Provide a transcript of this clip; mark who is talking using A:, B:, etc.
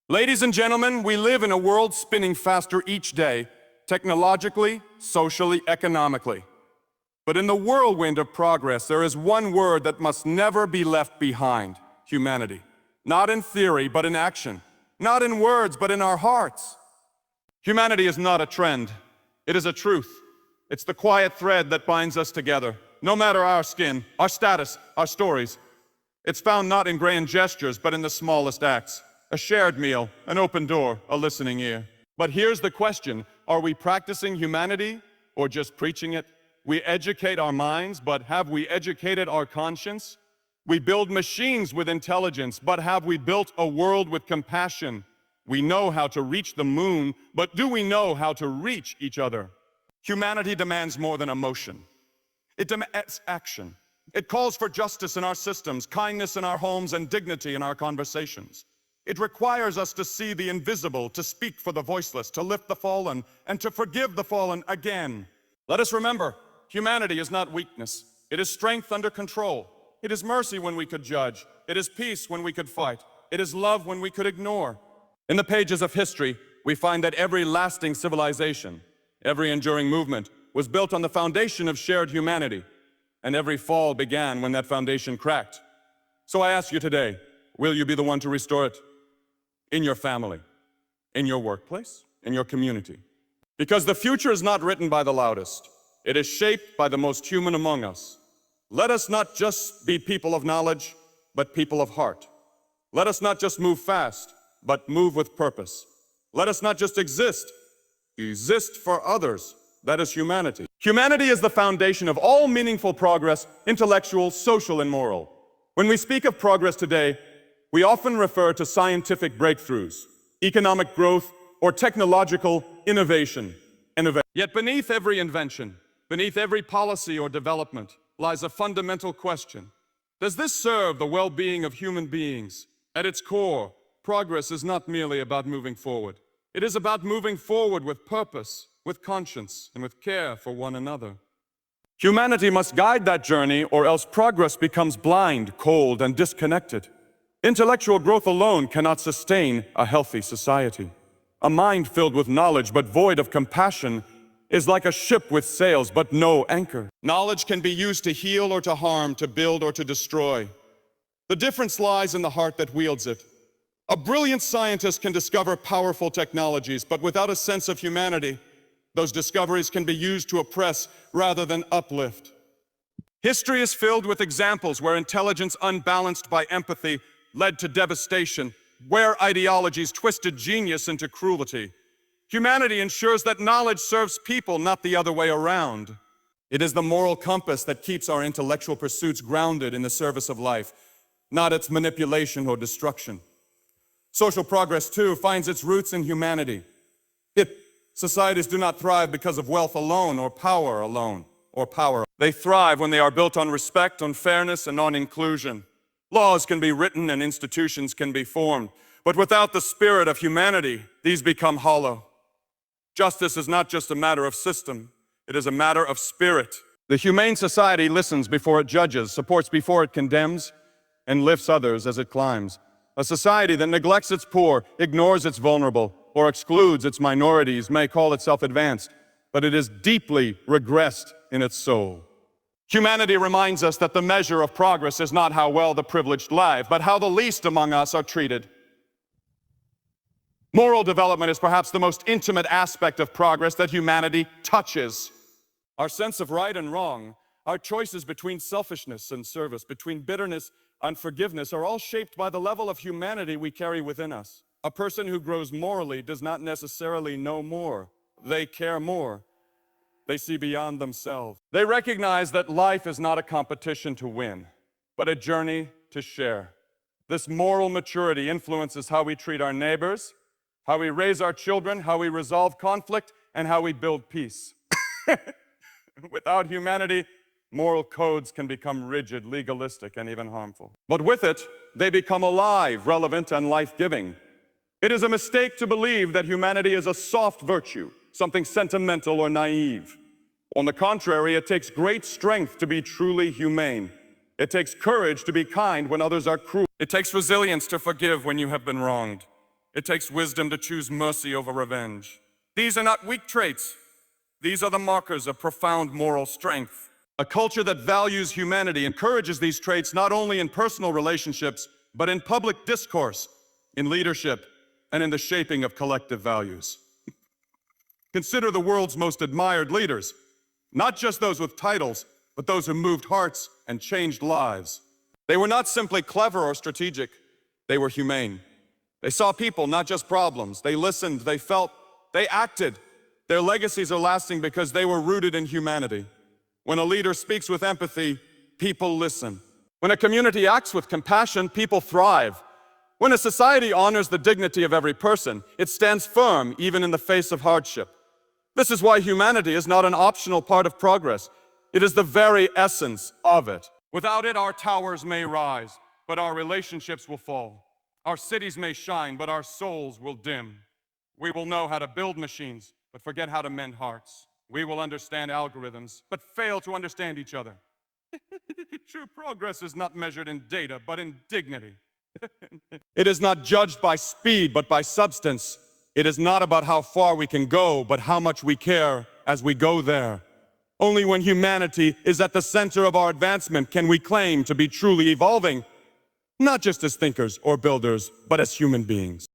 A: Ladies and gentlemen, we live in a world spinning faster each day, technologically, socially, economically. But in the whirlwind of progress, there is one word that must never be left behind: humanity. Not in theory, but in action. Not in words, but in our hearts. Humanity is not a trend. It is a truth. It's the quiet thread that binds us together, no matter our skin, our status, our stories. It's found not in grand gestures, but in the smallest acts. A shared meal, an open door, a listening ear. But here's the question: are we practicing humanity or just preaching it? We educate our minds, but have we educated our conscience? We build machines with intelligence, but have we built a world with compassion? We know how to reach the moon, but do we know how to reach each other? Humanity demands more than emotion. It demands action. It calls for justice in our systems, kindness in our homes, and dignity in our conversations. It requires us to see the invisible, to speak for the voiceless, to lift the fallen, and to forgive the fallen again. Let us remember, humanity is not weakness. It is strength under control. It is mercy when we could judge. It is peace when we could fight. It is love when we could ignore. In the pages of history, we find that every lasting civilization, every enduring movement, was built on the foundation of shared humanity. And every fall began when that foundation cracked. So I ask you today, will you be the one to restore it? In your family, in your workplace, in your community. Because the future is not written by the loudest. It is shaped by the most human among us. Let us not just be people of knowledge, but people of heart. Let us not just move fast, but move with purpose. Let us not just exist for others. That is humanity. Humanity is the foundation of all meaningful progress, intellectual, social, and moral. When we speak of progress today, we often refer to scientific breakthroughs, economic growth, or technological innovation. Yet beneath every invention, beneath every policy or development, lies a fundamental question. Does this serve the well-being of human beings? At its core, progress is not merely about moving forward. It is about moving forward with purpose, with conscience, and with care for one another. Humanity must guide that journey, or else progress becomes blind, cold, and disconnected. Intellectual growth alone cannot sustain a healthy society. A mind filled with knowledge but void of compassion is like a ship with sails but no anchor. Knowledge can be used to heal or to harm, to build or to destroy. The difference lies in the heart that wields it. A brilliant scientist can discover powerful technologies, but without a sense of humanity, those discoveries can be used to oppress rather than uplift. History is filled with examples where intelligence unbalanced by empathy led to devastation, where ideologies twisted genius into cruelty. Humanity ensures that knowledge serves people, not the other way around. It is the moral compass that keeps our intellectual pursuits grounded in the service of life, not its manipulation or destruction. Social progress, too, finds its roots in humanity. Societies do not thrive because of wealth alone or power alone, or power. They thrive when they are built on respect, on fairness, and on inclusion. Laws can be written and institutions can be formed, but without the spirit of humanity, these become hollow. Justice is not just a matter of system, it is a matter of spirit. The humane society listens before it judges, supports before it condemns, and lifts others as it climbs. A society that neglects its poor, ignores its vulnerable, or excludes its minorities may call itself advanced, but it is deeply regressed in its soul. Humanity reminds us that the measure of progress is not how well the privileged live, but how the least among us are treated. Moral development is perhaps the most intimate aspect of progress that humanity touches. Our sense of right and wrong, our choices between selfishness and service, between bitterness and forgiveness, are all shaped by the level of humanity we carry within us. A person who grows morally does not necessarily know more. They care more. They see beyond themselves. They recognize that life is not a competition to win, but a journey to share. This moral maturity influences how we treat our neighbors, how we raise our children, how we resolve conflict, and how we build peace. Without humanity, moral codes can become rigid, legalistic, and even harmful. But with it, they become alive, relevant, and life-giving. It is a mistake to believe that humanity is a soft virtue, something sentimental or naive. On the contrary, it takes great strength to be truly humane. It takes courage to be kind when others are cruel. It takes resilience to forgive when you have been wronged. It takes wisdom to choose mercy over revenge. These are not weak traits. These are the markers of profound moral strength. A culture that values humanity encourages these traits not only in personal relationships, but in public discourse, in leadership, and in the shaping of collective values. Consider the world's most admired leaders, not just those with titles, but those who moved hearts and changed lives. They were not simply clever or strategic, they were humane. They saw people, not just problems. They listened, they felt, they acted. Their legacies are lasting because they were rooted in humanity. When a leader speaks with empathy, people listen. When a community acts with compassion, people thrive. When a society honors the dignity of every person, it stands firm even in the face of hardship. This is why humanity is not an optional part of progress. It is the very essence of it. Without it, our towers may rise, but our relationships will fall. Our cities may shine, but our souls will dim. We will know how to build machines, but forget how to mend hearts. We will understand algorithms, but fail to understand each other. True progress is not measured in data, but in dignity. It is not judged by speed, but by substance. It is not about how far we can go, but how much we care as we go there. Only when humanity is at the center of our advancement can we claim to be truly evolving, not just as thinkers or builders, but as human beings.